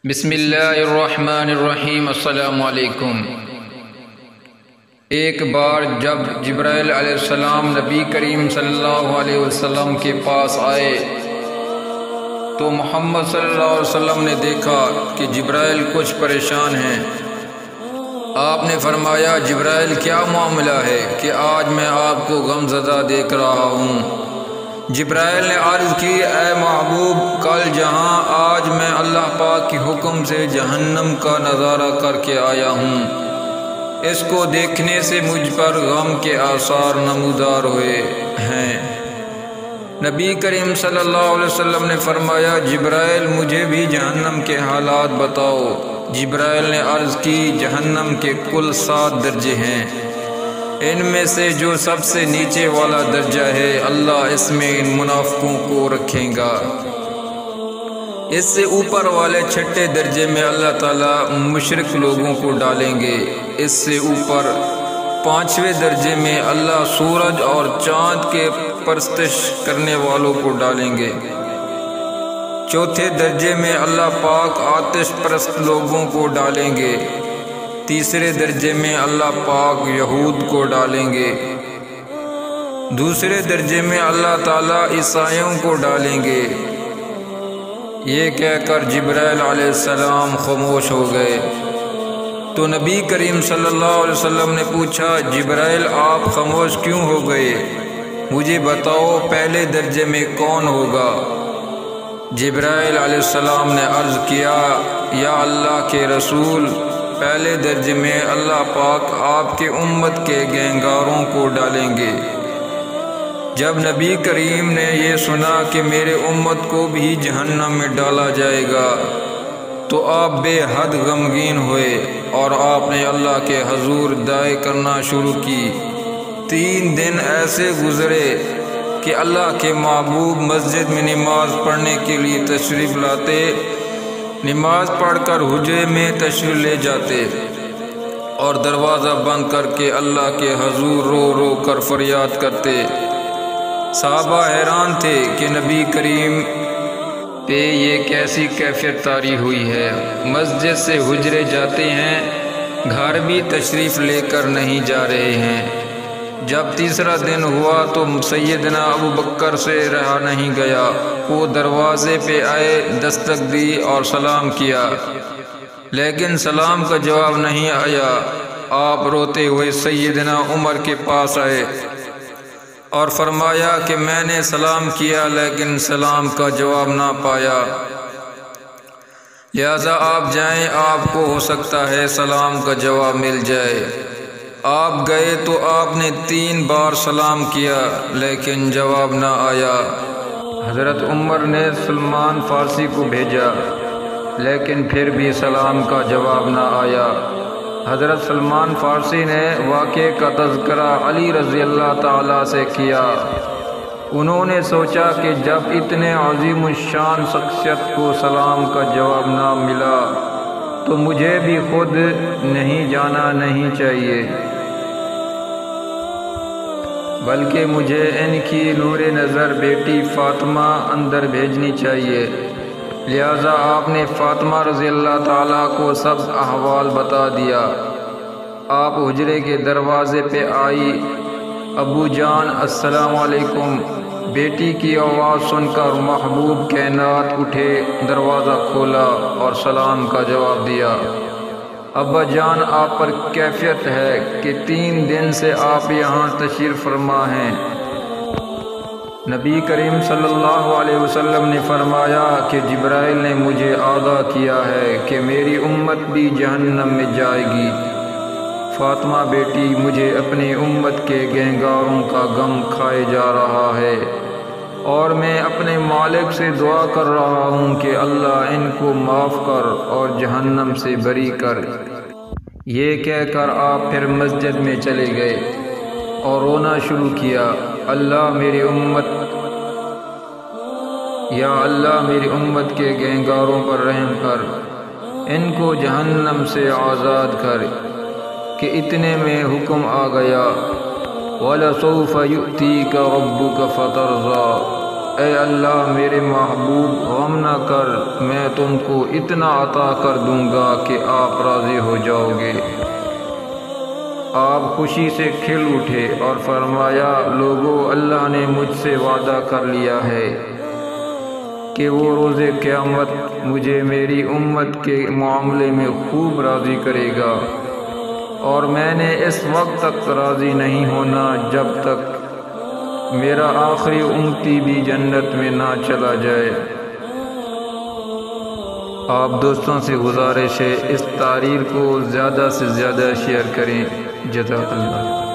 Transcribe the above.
بسم اللہ الرحمن الرحیم۔ السلام علیکم۔ ایک بار جب جبرائیل علیہ السلام نبی کریم صلی اللہ علیہ وسلم کے پاس آئے تو محمد صلی اللہ علیہ وسلم نے دیکھا کہ جبرائیل کچھ پریشان ہیں۔ آپ نے فرمایا، جبرائیل کیا معاملہ ہے کہ آج میں آپ کو غم زدہ دیکھ رہا ہوں؟ جبرائیل نے عرض کی، اے محبوب، کل جہاں آج میں اللہ پاک کے حکم سے جہنم کا نظارہ کر کے آیا ہوں، اس کو دیکھنے سے مجھ پر غم کے آثار نمودار ہوئے ہیں۔ نبی کریم صلی اللہ علیہ وسلم نے فرمایا، جبرائیل مجھے بھی جہنم کے حالات بتاؤ۔ جبرائیل نے عرض کی، جہنم کے کل 7 درجے ہیں، ان میں سے جو سب سے نیچے والا درجہ ہے، اللہ اس میں ان منافقوں کو رکھیں گا۔ اس سے اوپر والے 6 درجے میں اللہ تعالیٰ مشرک لوگوں کو ڈالیں گے۔ اس سے اوپر 5ویں درجے میں اللہ سورج اور چاند کے پرستش کرنے والوں کو ڈالیں گے۔ 4تھے درجے میں اللہ پاک آتش پرست لوگوں کو ڈالیں گے۔ 3سرے درجے میں اللہ پاک یہود کو ڈالیں گے۔ 2سرے درجے میں اللہ تعالیٰ عیسائیوں کو ڈالیں گے۔ یہ کہہ کر جبرائیل علیہ السلام خاموش ہو گئے تو نبی کریم صلی اللہ علیہ وسلم نے پوچھا، جبرائیل آپ خاموش کیوں ہو گئے؟ مجھے بتاؤ پہلے درجے میں کون ہوگا؟ جبرائیل علیہ السلام نے عرض کیا، یا اللہ کے رسول، پہلے درجے میں اللہ پاک آپ کے امت کے گنہگاروں کو ڈالیں گے۔ جب نبی کریم نے یہ سنا کہ میرے امت کو بھی جہنم میں ڈالا جائے گا تو آپ بے حد غمگین ہوئے اور آپ نے اللہ کے حضور دعائیں کرنا شروع کی۔ 3 دن ایسے گزرے کہ اللہ کے محبوب مسجد میں نماز پڑھنے کے لیے تشریف لاتے، نماز پڑھ کر حجرے میں تشریف لے جاتے اور دروازہ بند کر کے اللہ کے حضور رو رو کر فریاد کرتے۔ صحابہ حیران تھے کہ نبی کریم پہ یہ کیسی کیفیت طاری ہوئی ہے، مسجد سے حجرے جاتے ہیں، گھر بھی تشریف لے کر نہیں جا رہے ہیں۔ جب 3سرا دن ہوا تو سیدنا ابو بکر سے رہا نہیں گیا، وہ دروازے پہ آئے، دستک دی اور سلام کیا، لیکن سلام کا جواب نہیں آیا۔ آپ روتے ہوئے سیدنا عمر کے پاس آئے اور فرمایا کہ میں نے سلام کیا لیکن سلام کا جواب نہ پایا، لہذا آپ جائیں، آپ کو ہو سکتا ہے سلام کا جواب مل جائے۔ آپ گئے تو آپ نے 3 بار سلام کیا لیکن جواب نہ آیا۔ حضرت عمر نے سلمان فارسی کو بھیجا لیکن پھر بھی سلام کا جواب نہ آیا۔ حضرت سلمان فارسی نے واقعے کا تذکرہ علی رضی اللہ تعالیٰ سے کیا۔ انہوں نے سوچا کہ جب اتنے عظیم الشان شخصیت کو سلام کا جواب نہ ملا تو مجھے بھی خود نہیں جانا نہیں چاہیے، بلکہ مجھے ان کی نور نظر بیٹی فاطمہ اندر بھیجنی چاہیے۔ لہذا آپ نے فاطمہ رضی اللہ تعالیٰ کو سب احوال بتا دیا۔ آپ حجرے کے دروازے پہ آئی، ابو جان السلام علیکم۔ بیٹی کی آواز سن کر محبوب کائنات اٹھے، دروازہ کھولا اور سلام کا جواب دیا۔ ابا جان، آپ پر کیفیت ہے کہ 3 دن سے آپ یہاں تشریف فرما ہیں۔ نبی کریم صلی اللہ علیہ وسلم نے فرمایا کہ جبرائیل نے مجھے آگاہ کیا ہے کہ میری امت بھی جہنم میں جائے گی۔ فاطمہ بیٹی، مجھے اپنی امت کے گنہگاروں کا غم کھائے جا رہا ہے اور میں اپنے مالک سے دعا کر رہا ہوں کہ اللہ ان کو معاف کر اور جہنم سے بری کر۔ یہ کہہ کر آپ پھر مسجد میں چلے گئے اور رونا شروع کیا، اللہ میری امت، یا اللہ میری امت کے گنہگاروں پر رحم کر، ان کو جہنم سے آزاد کر۔ کہ اتنے میں حکم آ گیا، وَلَسَوْفَ يُؤْتِيكَ رَبُّكَ فَتَرْضَىٰ، اے اللہ میرے محبوب غم نہ کر، میں تم کو اتنا عطا کر دوں گا کہ آپ راضی ہو جاؤ گے۔ آپ خوشی سے کھل اٹھے اور فرمایا، لوگو اللہ نے مجھ سے وعدہ کر لیا ہے کہ وہ روز قیامت مجھے میری امت کے معاملے میں خوب راضی کرے گا، اور میں نے اس وقت تک راضی نہیں ہونا جب تک میرا آخری امتی بھی جنت میں نہ چلا جائے۔ آپ دوستوں سے گزارش ہے اس تحریر کو زیادہ سے زیادہ شیئر کریں۔ جزاک اللہ۔